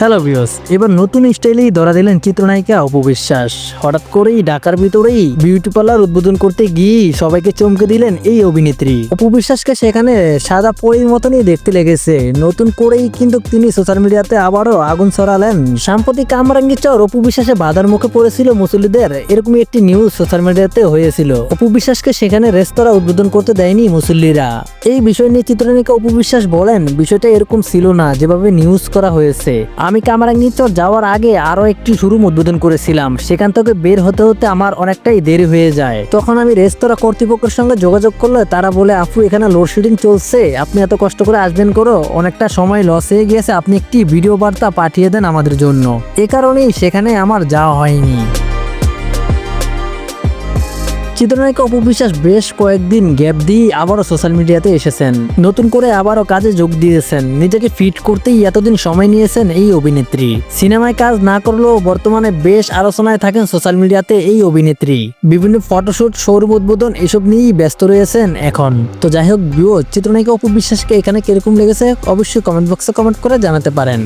Hello viewers, এবার নতুন স্টাইলেই ধরা দিলেন চিত্রনায়িকা অপু বিশ্বাস। হঠাৎ করেই ঢাকার ভিতরেই বিউটি পার্লার উদ্বোধন করতে গিয়ে সবাইকে চমকে দিলেন এই অভিনেত্রী। অপু বিশ্বাসকে সেখানে সাদা পরীর মতনই দেখতে লেগেছে। নতুন করেই কিন্তু তিনি সোশ্যাল মিডিয়াতে আবারও আগুন ছড়ালেন। সাম্প্রতিক কামরাঙ্গীর চর অপু বিশ্বাসে বাধার মুখে পড়েছিল মুসল্লিদের, এরকমই একটি নিউজ সোশ্যাল মিডিয়াতে হয়েছিল। অপু বিশ্বাসকে সেখানে রেস্তোরাঁ উদ্বোধন করতে দেয়নি মুসল্লিরা। এই বিষয় নিয়ে চিত্রনায়িকা অপু বিশ্বাস বলেন, বিষয়টা এরকম ছিল না যেভাবে নিউজ করা হয়েছে। আমি কামরাঙ্গীর চর যাওয়ার আগে আরো একটি শোরুম উদ্বোধন করেছিলাম, সেখান থেকে বের হতে হতে আমার অনেকটাই দেরি হয়ে যায়। তখন আমি রেস্তোরাঁ কর্তৃপক্ষের সঙ্গে যোগাযোগ করলে তারা বলে, আপু এখানে লোডশেডিং চলছে, আপনি এত কষ্ট করে আসবেন করো, অনেকটা সময় লস হয়ে গিয়েছে, আপনি একটি ভিডিও বার্তা পাঠিয়ে দেন আমাদের জন্য। এ কারণেই সেখানে আমার যাওয়া হয়নি। চিত্রনায়িকা অপু বিশ্বাস বেশ কয়েকদিন গ্যাপ দিয়ে আবারও সোশ্যাল মিডিয়াতে এসেছেন। নতুন করে আবারও কাজে যোগ দিয়েছেন। নিজেকে ফিট করতেই এতদিন সময় নিয়েছেন এই অভিনেত্রী। সিনেমায় কাজ না করলেও বর্তমানে বেশ আলোচনায় থাকেন সোশ্যাল মিডিয়াতে এই অভিনেত্রী। বিভিন্ন ফটোশুট, শোরুম উদ্বোধন এসব নিয়েই ব্যস্ত রয়েছেন এখন। তো যাই হোক ভিউয়ার্স, চিত্রনায়িকা অপু বিশ্বাসকে এখানে কিরকম লেগেছে অবশ্যই কমেন্ট বক্সে কমেন্ট করে জানাতে পারেন।